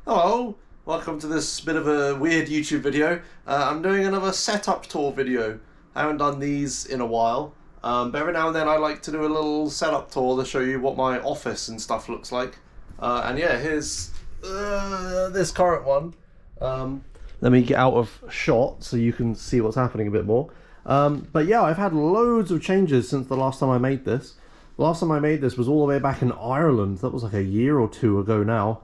Hello, welcome to this bit of a weird YouTube video. I'm doing another setup tour video. I haven't done these in a while, but every now and then I like to do a little setup tour to show you what my office and stuff looks like. And yeah, here's this current one. Let me get out of shot so you can see what's happening a bit more. But yeah, I've had loads of changes since the last time I made this. The last time I made this was all the way back in Ireland. That was like a year or two ago now.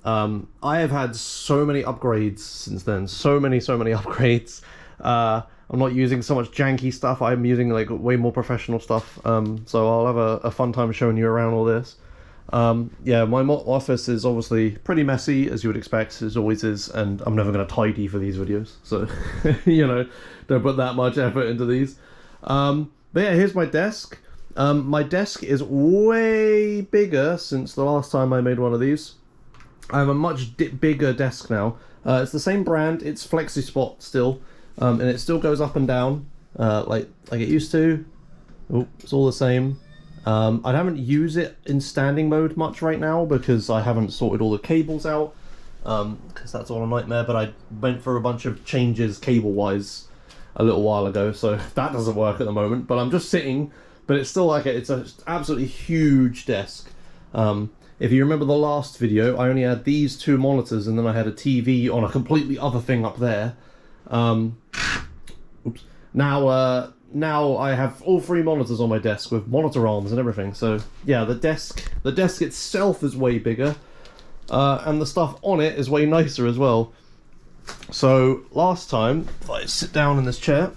I have had so many upgrades since then. So many upgrades. I'm not using so much janky stuff. I'm using like way more professional stuff. So I'll have a fun time showing you around all this. Yeah, my office is obviously pretty messy, as you would expect, as always is, and I'm never going to tidy for these videos. So, you know, don't put that much effort into these. But yeah, here's my desk. My desk is way bigger since the last time I made one of these. I have a much bigger desk now. It's the same brand, it's Flexispot still, and it still goes up and down like it used to. Oh, it's all the same. I haven't used it in standing mode much right now because I haven't sorted all the cables out, because that's all a nightmare, but I went for a bunch of changes cable-wise a little while ago, so that doesn't work at the moment, but I'm just sitting, but it's still like it's an absolutely huge desk. If you remember the last video, I only had these two monitors and then I had a TV on a completely other thing up there. Oops. Now I have all three monitors on my desk with monitor arms and everything. So yeah, the desk itself is way bigger, and the stuff on it is way nicer as well. So last time, if I sit down in this chair,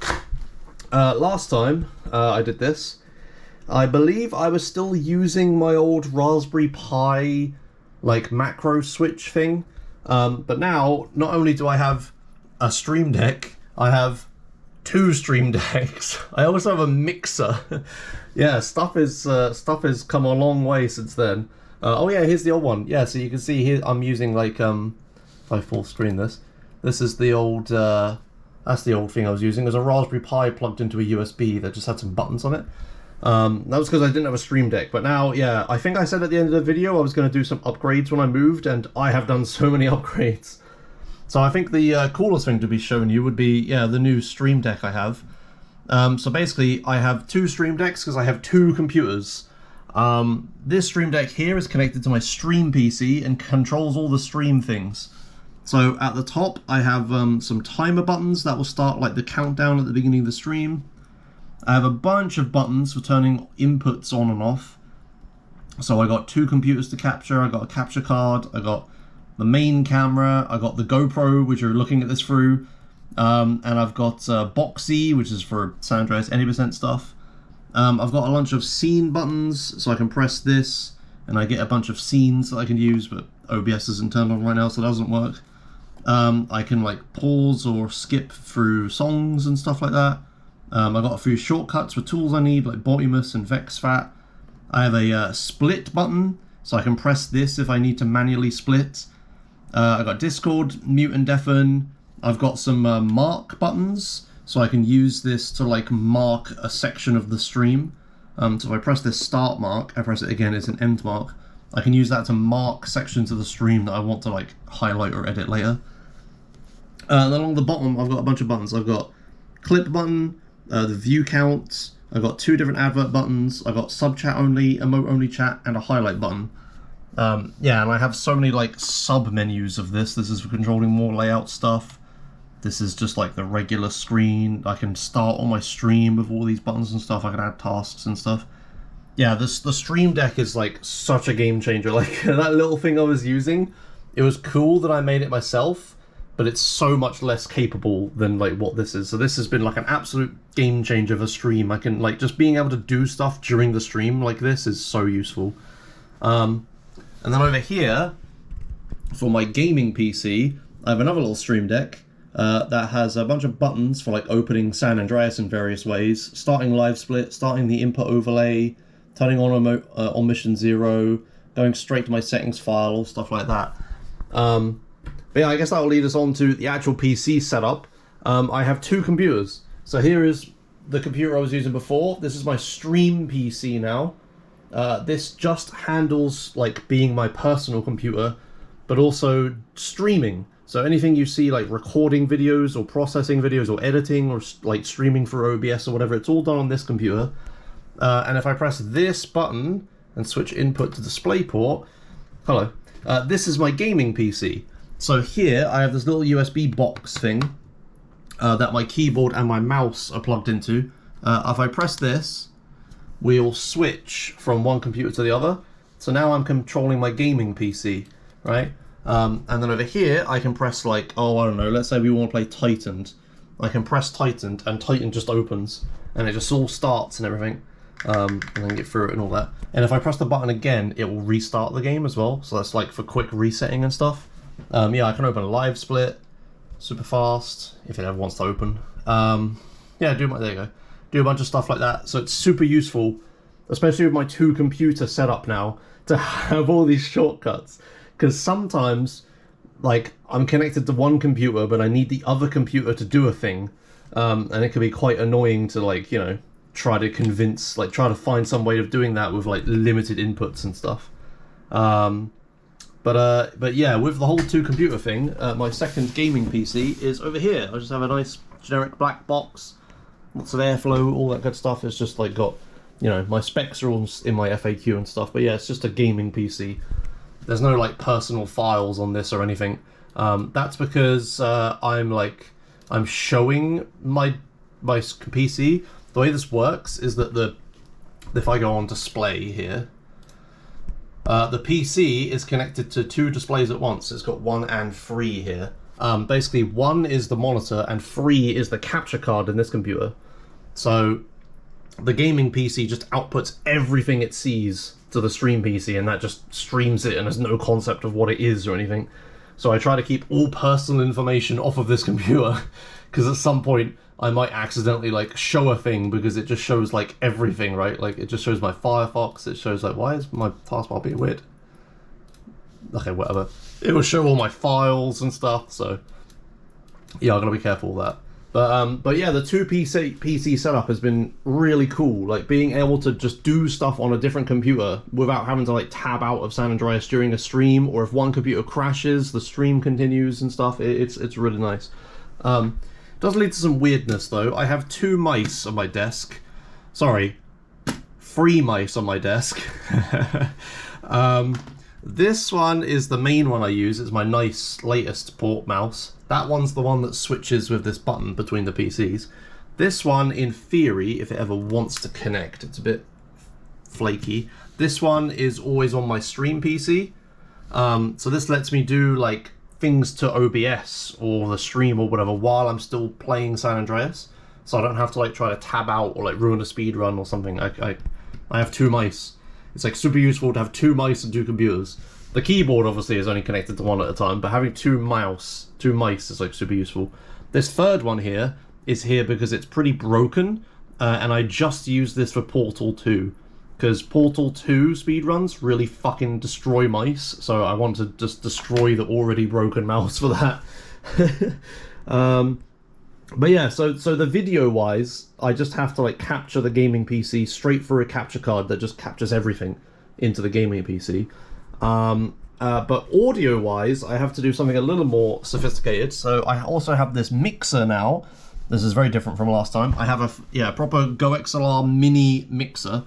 last time I did this, I believe I was still using my old Raspberry Pi like macro switch thing, but now not only do I have a Stream Deck, I have two Stream Decks. I also have a mixer. Yeah, stuff has come a long way since then. Oh yeah, here's the old one. Yeah, so you can see here I'm using like if I full screen this is the old that's the old thing I was using. There's a Raspberry Pi plugged into a USB that just had some buttons on it. That was because I didn't have a Stream Deck, but now, yeah, I think I said at the end of the video I was going to do some upgrades when I moved, and I have done so many upgrades. So I think the coolest thing to be showing you would be, yeah, the new Stream Deck I have. So basically, I have two Stream Decks because I have two computers. This Stream Deck here is connected to my Stream PC and controls all the stream things. So at the top, I have some timer buttons that will start like the countdown at the beginning of the stream. I have a bunch of buttons for turning inputs on and off. So I got two computers to capture, I got a capture card, I got the main camera, I got the GoPro, which you're looking at this through, and I've got Boxy, which is for San Andreas Any Percent stuff. I've got a bunch of scene buttons, so I can press this, and I get a bunch of scenes that I can use, but OBS isn't turned on right now, so it doesn't work. I can like pause or skip through songs and stuff like that. I've got a few shortcuts for tools I need, like Botimus and VexFat. I have a split button, so I can press this if I need to manually split. I've got Discord, mute and deafen. I've got some mark buttons, so I can use this to like mark a section of the stream. So if I press this start mark, I press it again, it's an end mark. I can use that to mark sections of the stream that I want to like highlight or edit later. And then along the bottom, I've got a bunch of buttons. I've got clip button, the view count, I've got two different advert buttons, I've got sub chat only, emote only chat, and a highlight button. Yeah, and I have so many like sub menus of this. This is for controlling more layout stuff. This is just like the regular screen. I can start on my stream with all these buttons and stuff. I can add tasks and stuff. Yeah, the Stream Deck is like such a game changer. Like that little thing I was using, it was cool that I made it myself, but it's so much less capable than like what this is. So this has been like an absolute game changer for stream. I can like just being able to do stuff during the stream like this is so useful. And then over here, for my gaming PC, I have another little Stream Deck that has a bunch of buttons for like opening San Andreas in various ways, starting live split, starting the input overlay, turning on mission 0, going straight to my settings file, all stuff like that. But yeah, I guess that'll lead us on to the actual PC setup. I have two computers. So here is the computer I was using before. This is my Stream PC now. This just handles like being my personal computer, but also streaming. So anything you see like recording videos or processing videos or editing or like streaming for OBS or whatever, it's all done on this computer. And if I press this button and switch input to DisplayPort, hello, this is my gaming PC. So here I have this little USB box thing that my keyboard and my mouse are plugged into. If I press this, we'll switch from one computer to the other. So now I'm controlling my gaming PC, right? And then over here, I can press like, oh, I don't know, let's say we want to play Titaned. I can press Titaned, and Titan just opens, and it just all starts and everything, and then get through it and all that. And if I press the button again, it will restart the game as well. So that's like for quick resetting and stuff. Yeah, I can open a live split super fast if it ever wants to open. Yeah, there you go. Do a bunch of stuff like that. So it's super useful, especially with my 2-computer setup now, to have all these shortcuts. Because sometimes, like, I'm connected to one computer, but I need the other computer to do a thing, and it can be quite annoying to, like, you know, try to find some way of doing that with like limited inputs and stuff. But yeah, with the whole 2-computer thing, my second gaming PC is over here. I just have a nice generic black box, lots of airflow, all that good stuff. It's just like got, you know, my specs are all in my FAQ and stuff. But yeah, it's just a gaming PC. There's no like personal files on this or anything. That's because I'm showing my PC. The way this works is that if I go on display here, the PC is connected to 2 displays at once. It's got 1 and 3 here. Basically 1 is the monitor and 3 is the capture card in this computer. So the gaming PC just outputs everything it sees to the stream PC, and that just streams it and has no concept of what it is or anything. So I try to keep all personal information off of this computer, because at some point I might accidentally like show a thing, because it just shows like everything, right? Like it just shows my Firefox, it shows like, why is my taskbar being weird? Okay, whatever. It will show all my files and stuff, so yeah, I'm gonna be careful with that. But yeah, the 2-PC setup has been really cool. Like being able to just do stuff on a different computer without having to like tab out of San Andreas during a stream, or if one computer crashes, the stream continues and stuff. It's really nice. Does lead to some weirdness though. I have 2 mice on my desk. Sorry, 3 mice on my desk. This one is the main one I use. It's my nice latest port mouse. That one's the one that switches with this button between the PCs. This one, in theory, if it ever wants to connect, it's a bit flaky. This one is always on my stream PC. So this lets me do like things to OBS or the stream or whatever while I'm still playing San Andreas. So I don't have to like try to tab out or like ruin a speed run or something. I have 2 mice. It's like super useful to have 2 mice and 2 computers. The keyboard obviously is only connected to one at a time, but having 2 mice is like super useful. This third one here is here because it's pretty broken, and I just use this for Portal 2, because Portal 2 speedruns really fucking destroy mice, so I want to just destroy the already broken mouse for that. But yeah, so the video wise, I just have to like capture the gaming PC straight through a capture card that just captures everything into the gaming PC. But audio wise, I have to do something a little more sophisticated. So I also have this mixer now. This is very different from last time. I have a proper GoXLR mini mixer.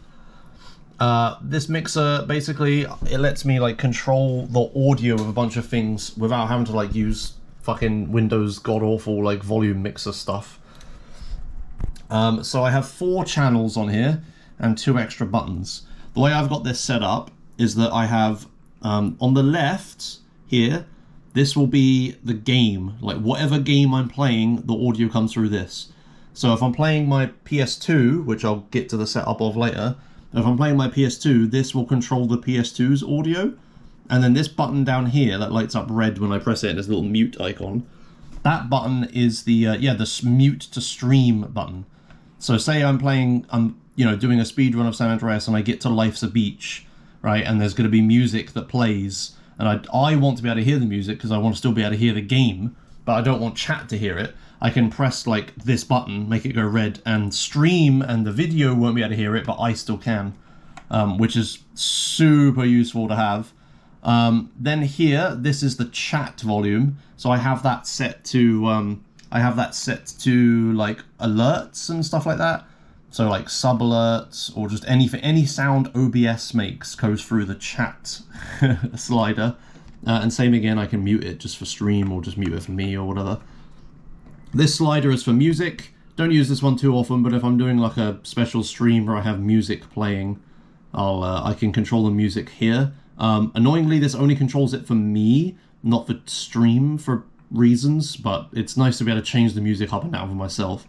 This mixer basically, it lets me like control the audio of a bunch of things without having to like use fucking Windows god-awful like volume mixer stuff. So I have 4 channels on here and 2 extra buttons. The way I've got this set up is that I have on the left here, this will be the game, like whatever game I'm playing, the audio comes through this. So if I'm playing my PS2, which I'll get to the setup of later, if I'm playing my PS2, this will control the PS2's audio. And then this button down here that lights up red when I press it, this little mute icon, that button is the the mute to stream button. So say I'm doing a speed run of San Andreas and I get to Life's a Beach, right? And there's going to be music that plays, and I want to be able to hear the music because I want to still be able to hear the game, but I don't want chat to hear it. I can press like this button, make it go red, and stream, and the video won't be able to hear it, but I still can, which is super useful to have. Then here, this is the chat volume. So I have that set to like alerts and stuff like that. So like sub alerts or just anything, any sound OBS makes goes through the chat slider. And same again, I can mute it just for stream or just mute it for me or whatever. This slider is for music. Don't use this one too often, but if I'm doing like a special stream where I have music playing, I can control the music here. Annoyingly, this only controls it for me, not for stream for reasons, but it's nice to be able to change the music up and down for myself.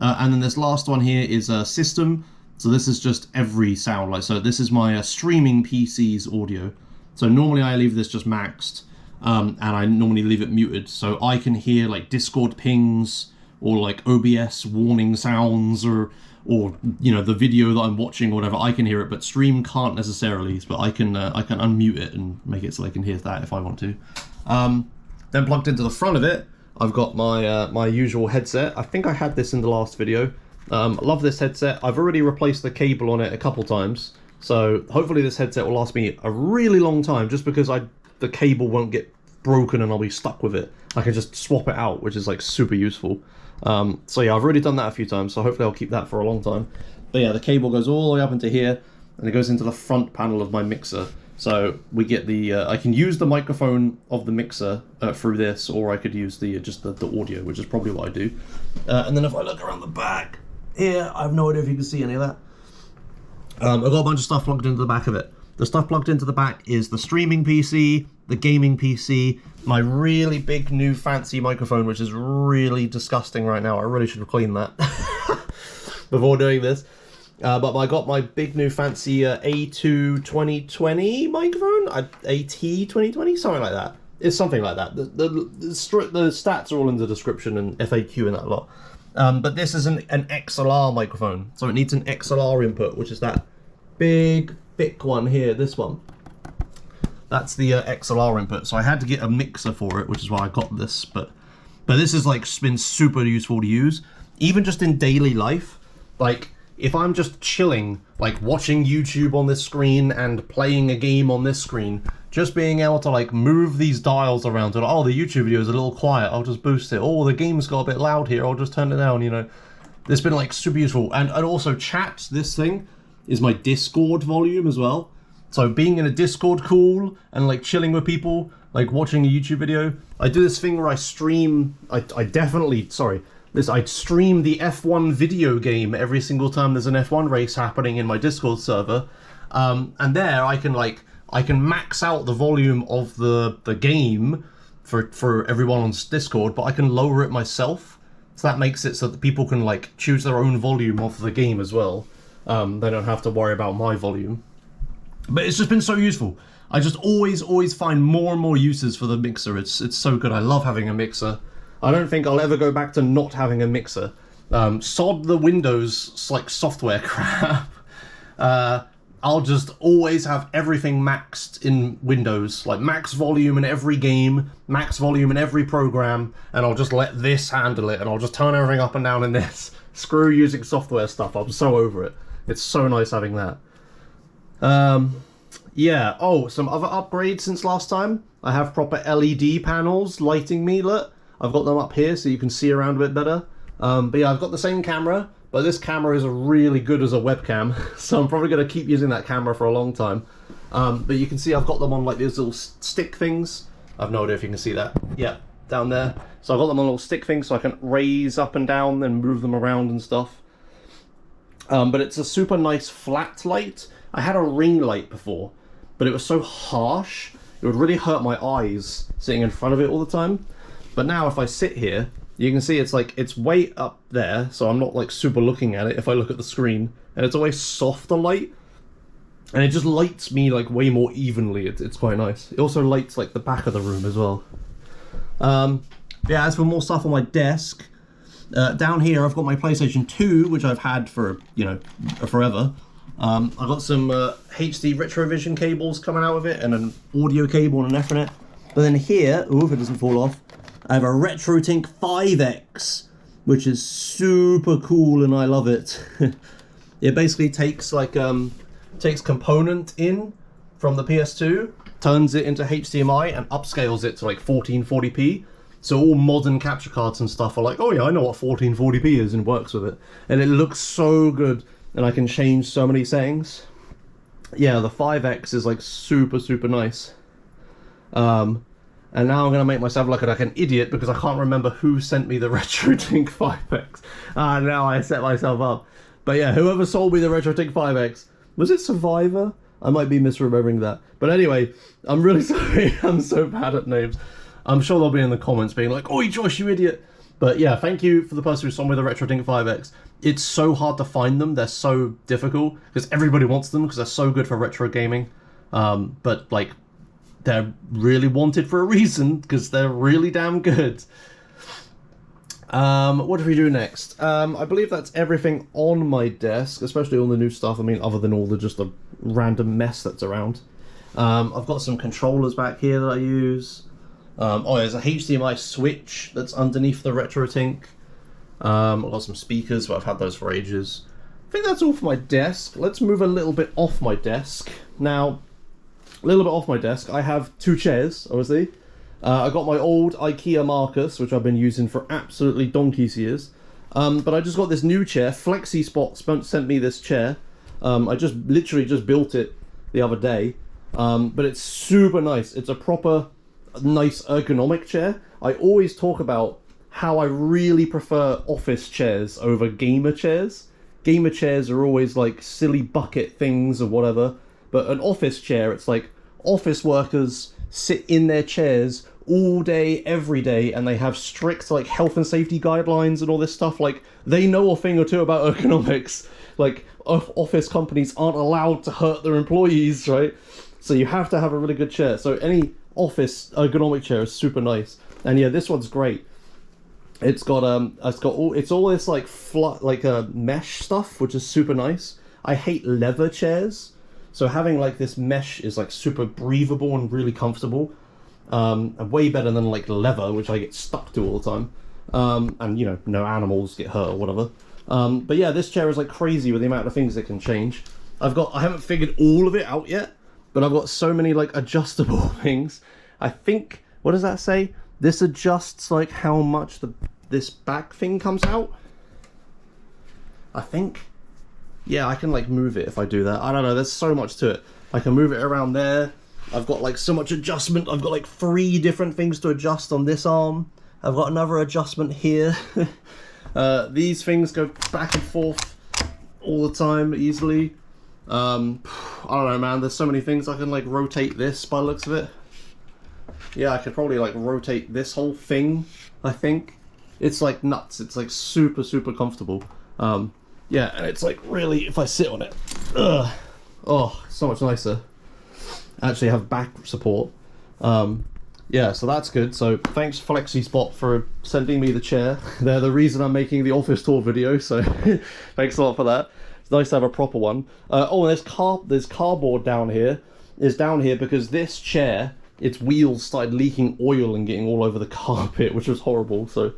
And then this last one here is a system. So this is just every sound. Like, so this is my streaming PC's audio. So normally I leave this just maxed, and I normally leave it muted, so I can hear like Discord pings or like OBS warning sounds or you know, the video that I'm watching or whatever. I can hear it, but stream can't necessarily. But I can unmute it and make it so I can hear that if I want to. Then plugged into the front of it, I've got my my usual headset. I think I had this in the last video. I love this headset. I've already replaced the cable on it a couple times. So hopefully this headset will last me a really long time, just because the cable won't get broken and I'll be stuck with it. I can just swap it out, which is like super useful. So yeah, I've already done that a few times, so hopefully I'll keep that for a long time. But yeah, the cable goes all the way up into here, and it goes into the front panel of my mixer. So we get the, I can use the microphone of the mixer through this, or I could use just the audio, which is probably what I do. And then if I look around the back here, I have no idea if you can see any of that. I've got a bunch of stuff plugged into the back of it. The stuff plugged into the back is the streaming PC, the gaming PC, my really big new fancy microphone, which is really disgusting right now. I really should have cleaned that before doing this. But I got my big new fancy A2 2020 microphone, AT 2020, something like that. It's something like that. The stats are all in the description and FAQ and that lot. But this is an XLR microphone, so it needs an XLR input, which is that big, thick one here, this one. That's the XLR input, so I had to get a mixer for it, which is why I got this, but this has like been super useful to use, even just in daily life. Like, if I'm just chilling, like watching YouTube on this screen and playing a game on this screen, just being able to like move these dials around to, oh, the YouTube video is a little quiet, I'll just boost it. Oh, the game's got a bit loud here, I'll just turn it down, you know. It's been like super useful. And also chat, this thing is my Discord volume as well. So being in a Discord call and like chilling with people, like watching a YouTube video. I do this thing where I stream, I stream the F1 video game every single time there's an F1 race happening in my Discord server. And there I can max out the volume of the game for everyone on Discord, but I can lower it myself. So that makes it so that people can like choose their own volume of the game as well. They don't have to worry about my volume. But it's just been so useful. I just always find more and more uses for the mixer. It's so good. I love having a mixer. I don't think I'll ever go back to not having a mixer. Sod the Windows like software crap. I'll just always have everything maxed in Windows, like max volume in every game, max volume in every program, and I'll just let this handle it, and I'll just turn everything up and down in this. Screw using software stuff. I'm so over it. It's so nice having that. Yeah, oh, some other upgrades since last time. I have proper LED panels lighting me, look. I've got them up here so you can see around a bit better. But yeah, I've got the same camera, but this camera is really good as a webcam, so I'm probably going to keep using that camera for a long time. But you can see I've got them on like these little stick things. I've no idea if you can see that. Yeah, down there. So I've got them on little stick things so I can raise up and down and move them around and stuff. But it's a super nice flat light. I had a ring light before, but it was so harsh, it would really hurt my eyes sitting in front of it all the time. But now if I sit here, you can see it's way up there, so I'm not like super looking at it if I look at the screen, and it's a way softer light, and it just lights me like way more evenly. It's quite nice. It also lights like the back of the room as well. Yeah, as for more stuff on my desk, down here I've got my PlayStation 2, which I've had for, you know, forever. I've got some HD Retrovision cables coming out of it, and an audio cable and an Ethernet. But then here, ooh, if it doesn't fall off, I have a RetroTink 5X, which is super cool and I love it. It basically takes like takes component in from the PS2 turns it into HDMI and upscales it to like 1440p. So all modern capture cards and stuff are like, oh yeah, I know what 1440p is, and works with it. And it looks so good, and I can change so many settings. Yeah, the 5X is like super nice. And now I'm gonna make myself look like an idiot because I can't remember who sent me the RetroTink 5X. Now I set myself up. But yeah, whoever sold me the RetroTink 5X, was it Survivor? I might be misremembering that. But anyway, I'm really sorry. I'm so bad at names. I'm sure they'll be in the comments being like, "Oi, Josh, you idiot." But yeah, thank you for the person who sold me the RetroTink 5X. It's so hard to find them. They're so difficult because everybody wants them because they're so good for retro gaming. But like, they're really wanted for a reason because they're really damn good. What do we do next? I believe that's everything on my desk, especially all the new stuff. I mean, other than all the just the random mess that's around. I've got some controllers back here that I use. Oh, there's a HDMI switch that's underneath the RetroTink. I've got some speakers, but I've had those for ages. I think that's all for my desk. Let's move a little bit off my desk. Now, a little bit off my desk, I have two chairs, obviously. I got my old IKEA Marcus, which I've been using for absolutely donkey's years. But I just got this new chair. Flexispot sent me this chair. I just literally just built it the other day. But it's super nice. It's a proper nice ergonomic chair. I always talk about how I really prefer office chairs over gamer chairs. Gamer chairs are always like silly bucket things or whatever. But an office chair, it's like office workers sit in their chairs all day, every day, and they have strict like health and safety guidelines and all this stuff. Like, they know a thing or two about ergonomics. Like, office companies aren't allowed to hurt their employees, right? So you have to have a really good chair. So any office ergonomic chair is super nice. And yeah, this one's great. It's got all this like mesh stuff, which is super nice. I hate leather chairs, so having like this mesh is like super breathable and really comfortable. And way better than like leather, which I get stuck to all the time. And you know, no animals get hurt or whatever. But yeah, this chair is like crazy with the amount of things it can change. I haven't figured all of it out yet, but I've got so many like adjustable things. I think, what does that say? This adjusts like how much this back thing comes out. I think. Yeah, I can like move it if I do that. I don't know, there's so much to it. I can move it around there. I've got like so much adjustment. I've got like 3 different things to adjust on this arm. I've got another adjustment here. These things go back and forth all the time easily. I don't know, man, there's so many things. I can like rotate this by the looks of it. Yeah, I could probably like rotate this whole thing, I think. It's like nuts. It's like super comfortable. Yeah, and it's like really, if I sit on it, oh, so much nicer. I actually have back support. Yeah, so that's good. So thanks Flexispot for sending me the chair. They're the reason I'm making the office tour video, so thanks a lot for that. It's nice to have a proper one. Oh, and there's cardboard down here. It's down here because this chair, its wheels started leaking oil and getting all over the carpet, which was horrible. So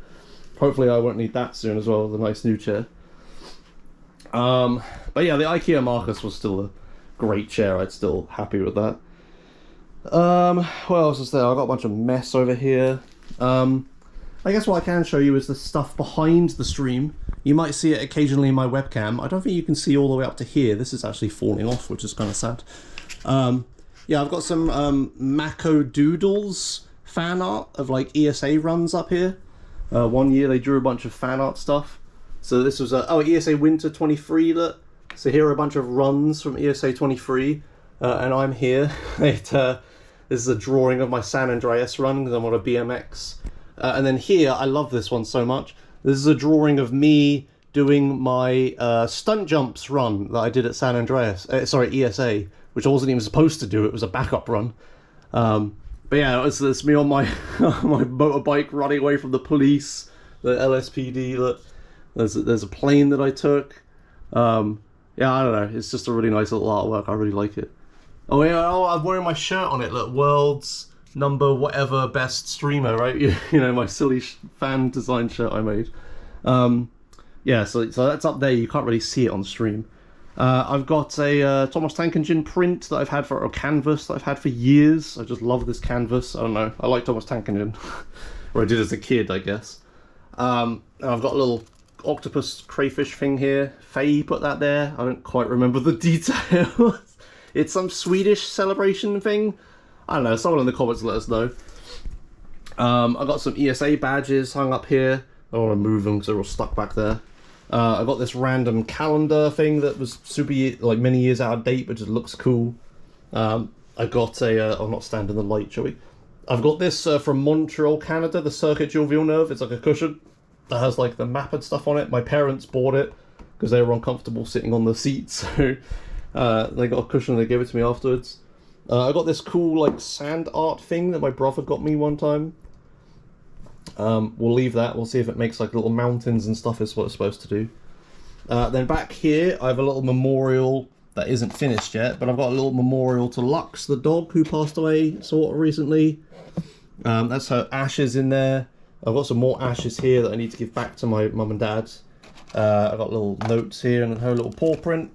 hopefully I won't need that soon as well with a nice new chair. But yeah, the IKEA Marcus was still a great chair. I'm still happy with that. What else is there? I've got a bunch of mess over here. I guess what I can show you is the stuff behind the stream. You might see it occasionally in my webcam. I don't think you can see all the way up to here. This is actually falling off, which is kind of sad. Yeah, I've got some Mako Doodles fan art of like ESA runs up here. One year they drew a bunch of fan art stuff. So this was ESA Winter 23. Look. So here are a bunch of runs from ESA 23, and I'm here. This is a drawing of my San Andreas run because I'm on a BMX. And then here, I love this one so much. This is a drawing of me doing my stunt jumps run that I did at San Andreas. Sorry, ESA, which I wasn't even supposed to do. It was a backup run. But yeah, it's me on my my motorbike running away from the police, the LSPD. Look, there's a plane that I took. Yeah, I don't know. It's just a really nice little artwork. I really like it. Oh yeah, I'm wearing my shirt on it. Look, world's number whatever best streamer, right? You know, my silly fan design shirt I made. Yeah, so that's up there. You can't really see it on stream. I've got a Thomas Tank Engine print that I've had for, or canvas that I've had for years. I just love this canvas. I don't know. I like Thomas Tank Engine. Or I did as a kid, I guess. And I've got a little octopus crayfish thing here. Faye put that there. I don't quite remember the details. It's some Swedish celebration thing. I don't know. Someone in the comments let us know. I've got some ESA badges hung up here. I don't want to move them because they're all stuck back there. I got this random calendar thing that was super, like, many years out of date, but just looks cool. I got a, I'll not stand in the light, shall we? I've got this from Montreal, Canada, the Circuit Jules Villeneuve. It's like a cushion that has like the map and stuff on it. My parents bought it because they were uncomfortable sitting on the seat, so they got a cushion and they gave it to me afterwards. I got this cool like sand art thing that my brother got me one time. We'll leave that. We'll see if it makes like little mountains and stuff is what it's supposed to do. Then back here I have a little memorial that isn't finished yet, but I've got a little memorial to Lux, the dog who passed away sort of recently. That's her ashes in there. I've got some more ashes here that I need to give back to my mum and dad. I've got little notes here and her little paw print.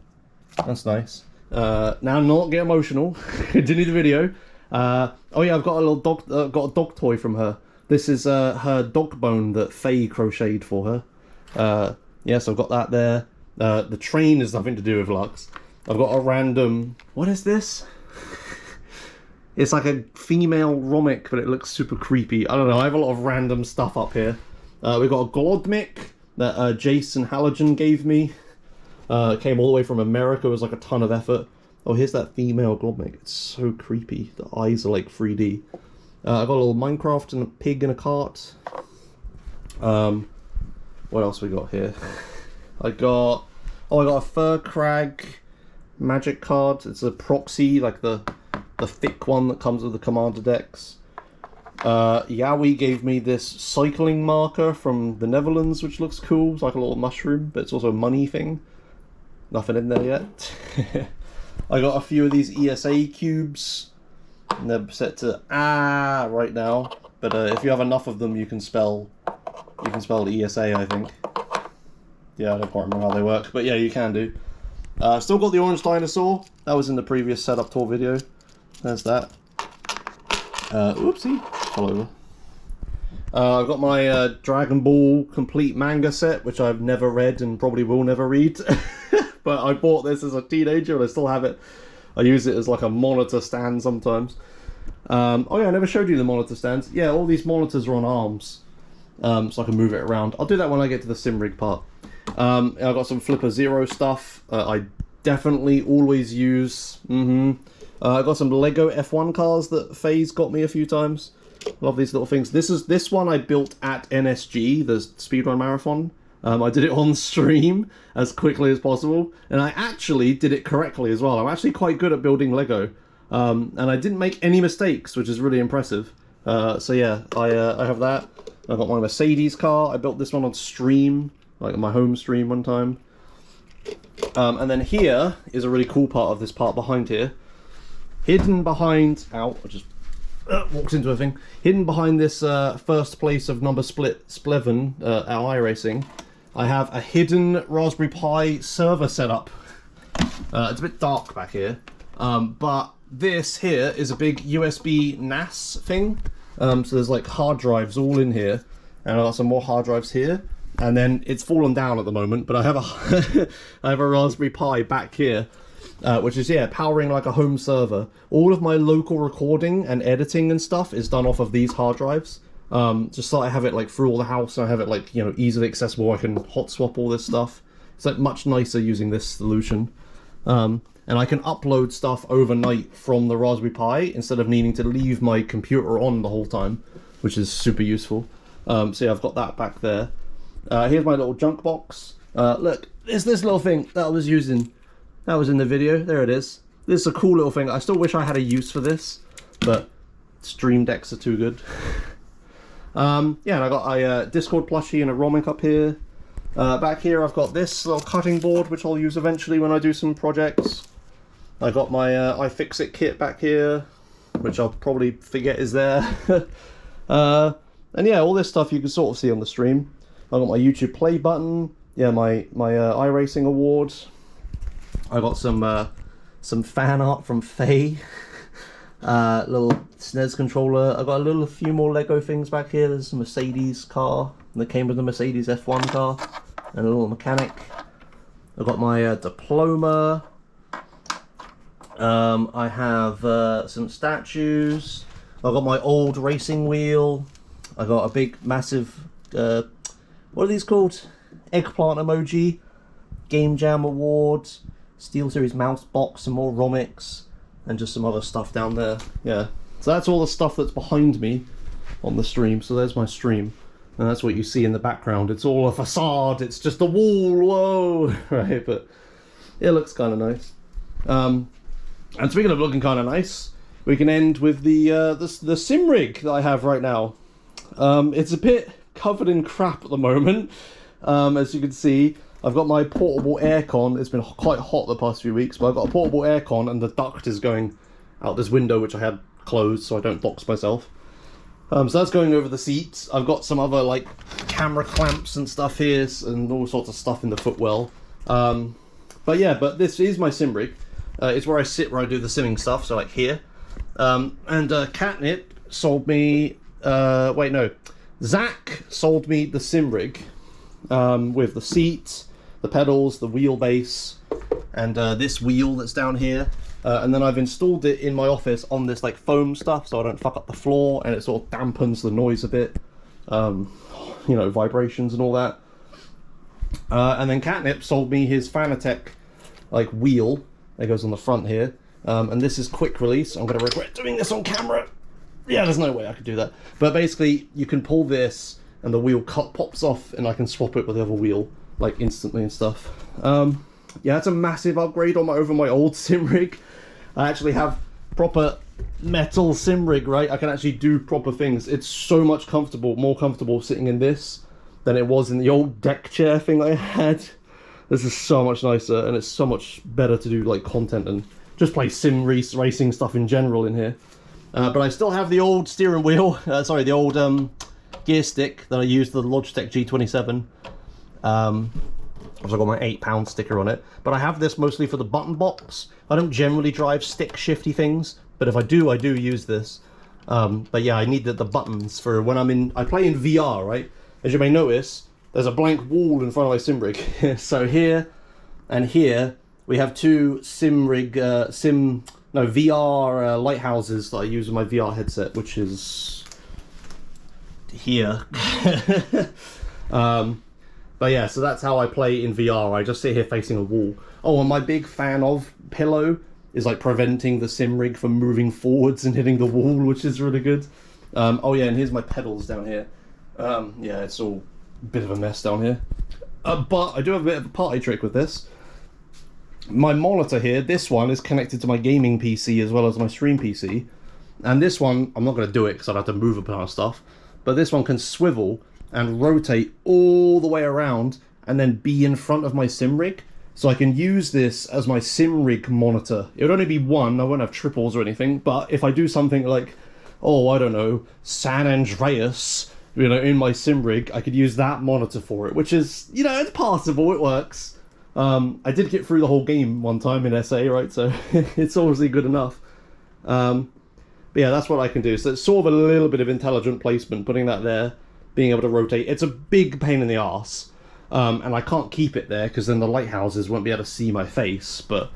That's nice. Now not get emotional. Continue the video. Oh yeah, I've got a little dog. Got a dog toy from her. This is her dog bone that Faye crocheted for her. Yes, I've got that there. The train has nothing to do with Lux. I've got a random... What is this? It's like a female Romic, but it looks super creepy. I don't know, I have a lot of random stuff up here. We've got a Glodmic that Jason Halogen gave me. It came all the way from America. It was like a ton of effort. Oh, here's that female Glodmic. It's so creepy. The eyes are like 3D. I've got a little Minecraft and a pig in a cart. What else we got here? I got a Fur Crag magic card. It's a proxy, like the thick one that comes with the commander decks. Yowie gave me this cycling marker from the Netherlands, which looks cool. It's like a little mushroom, but it's also a money thing. Nothing in there yet. I got a few of these ESA cubes. And they're set to right now, but if you have enough of them, you can spell the ESA, I think. Yeah, I don't quite remember how they work, but yeah, you can do. Still got the orange dinosaur. That was in the previous setup tour video. There's that. Oopsie, fell over. I've got my Dragon Ball complete manga set, which I've never read and probably will never read. But I bought this as a teenager and I still have it. I use it as like a monitor stand sometimes. Oh yeah, I never showed you the monitor stands. Yeah, all these monitors are on arms. So I can move it around. I'll do that when I get to the sim rig part. I've got some Flipper Zero stuff. I definitely always use. I got some Lego F1 cars that Faye's got me a few times. Love these little things. This one I built at NSG, the Speedrun Marathon. I did it on stream as quickly as possible, and I actually did it correctly as well. I'm actually quite good at building Lego, and I didn't make any mistakes, which is really impressive. So yeah, I have that. I got my Mercedes car. I built this one on stream, like on my home stream one time. And then here is a really cool part of this part behind here. Hidden behind... Ow, I just walked into a thing. Hidden behind this first place of number Spleven at iRacing, I have a hidden Raspberry Pi server setup. It's a bit dark back here, but this here is a big USB NAS thing. So there's like hard drives all in here, and I've got some more hard drives here. And then it's fallen down at the moment, but I have a I have a Raspberry Pi back here, which is, yeah, powering like a home server. All of my local recording and editing and stuff is done off of these hard drives. Just so I have it like through all the house, and I have it like, you know, easily accessible. I can hot swap all this stuff. It's like much nicer using this solution. And I can upload stuff overnight from the Raspberry Pi instead of needing to leave my computer on the whole time, which is super useful. So yeah, I've got that back there. Here's my little junk box. Look, it's this little thing that I was using. That was in the video. There it is. This is a cool little thing. I still wish I had a use for this, but Stream Decks are too good. Yeah, and I got a Discord plushie and a Romic up here. Back here I've got this little cutting board, which I'll use eventually when I do some projects. I got my iFixit kit back here, which I'll probably forget is there. And yeah, all this stuff you can sort of see on the stream. I've got my YouTube play button, yeah, my iRacing award. I got some fan art from Faye. Little SNES controller. I got a few more Lego things back here. There's a Mercedes car that came with the Mercedes F1 car, and a little mechanic. I got my diploma. I have some statues. I got my old racing wheel. I got a big, massive, what are these called? Eggplant emoji. Game Jam Awards. SteelSeries mouse box, some more Romics, and just some other stuff down there. Yeah. So that's all the stuff that's behind me on the stream. So there's my stream. And that's what you see in the background. It's all a facade. It's just a wall. Whoa. Right, but it looks kind of nice. And speaking of looking kind of nice, we can end with the sim rig that I have right now. It's a bit covered in crap at the moment. As you can see, I've got my portable aircon. It's been quite hot the past few weeks, but I've got a portable aircon, and the duct is going out this window, which I had closed so I don't box myself. So that's going over the seats. I've got some other like camera clamps and stuff here, and all sorts of stuff in the footwell. But yeah, but this is my sim rig. It's where I sit, where I do the simming stuff, so like here. And Catnip sold me, Zach sold me the sim rig with the seat, the pedals, the wheelbase, and this wheel that's down here. And then I've installed it in my office on this like foam stuff, so I don't fuck up the floor, and it sort of dampens the noise a bit. You know, vibrations and all that. And then Catnip sold me his Fanatec like wheel that goes on the front here. And this is quick release. I'm going to regret doing this on camera. Yeah, there's no way I could do that. But basically, you can pull this, and the wheel pops off, and I can swap it with the other wheel, like instantly and stuff. Yeah, it's a massive upgrade over my old sim rig. I actually have proper metal sim rig, right? I can actually do proper things. It's so much more comfortable sitting in this than it was in the old deck chair thing I had. This is so much nicer, and it's so much better to do like content and just play sim racing stuff in general in here. But I still have the old steering wheel, the old gear stick that I used, the Logitech G27. I've got my £8 sticker on it. But I have this mostly for the button box. I don't generally drive stick shifty things, but if I do use this. But yeah, I need the buttons for when I play in VR, right? As you may notice, there's a blank wall in front of my sim rig. So here and here, we have two VR lighthouses that I use with my VR headset, which is here. But yeah, so that's how I play in VR. I just sit here facing a wall. Oh, and my big fan of pillow is like preventing the sim rig from moving forwards and hitting the wall, which is really good. Oh yeah, and here's my pedals down here. Yeah, it's all a bit of a mess down here. But I do have a bit of a party trick with this. My monitor here, this one is connected to my gaming PC as well as my stream PC. And this one, I'm not going to do it because I'd have to move a bunch of stuff. But this one can swivel and rotate all the way around and then be in front of my sim rig. So I can use this as my sim rig monitor. It would only be one, I won't have triples or anything, but if I do something like, oh, I don't know, San Andreas, you know, in my sim rig, I could use that monitor for it, which is, you know, it's passable, it works. I did get through the whole game one time in SA, right, so it's obviously good enough. But yeah, that's what I can do. So it's sort of a little bit of intelligent placement, putting that there, being able to rotate. It's a big pain in the arse, and I can't keep it there because then the lighthouses won't be able to see my face, but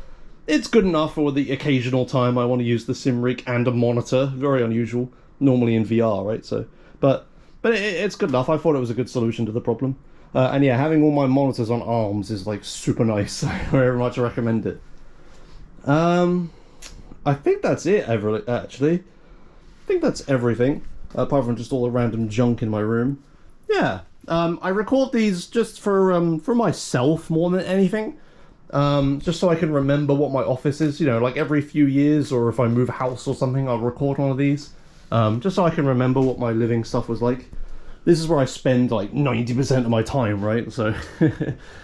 it's good enough for the occasional time I want to use the sim rig and a monitor. Very unusual, normally in VR, right? So, but it's good enough. I thought it was a good solution to the problem. And yeah, having all my monitors on arms is like super nice. I very much recommend it. I think that's it, actually. I think that's everything, apart from just all the random junk in my room. Yeah, I record these just for myself more than anything. Just so I can remember what my office is, you know, like every few years, or if I move house or something, I'll record one of these. Just so I can remember what my living stuff was like. This is where I spend like 90% of my time, right? So,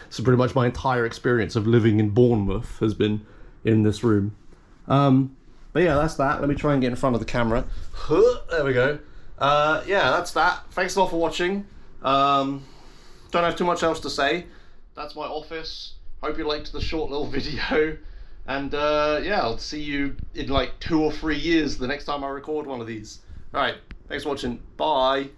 so pretty much my entire experience of living in Bournemouth has been in this room. But yeah, that's that. Let me try and get in front of the camera. There we go. Yeah, that's that. Thanks a lot for watching. Don't have too much else to say. That's my office. Hope you liked the short little video. And yeah, I'll see you in like 2 or 3 years the next time I record one of these. Alright, thanks for watching. Bye.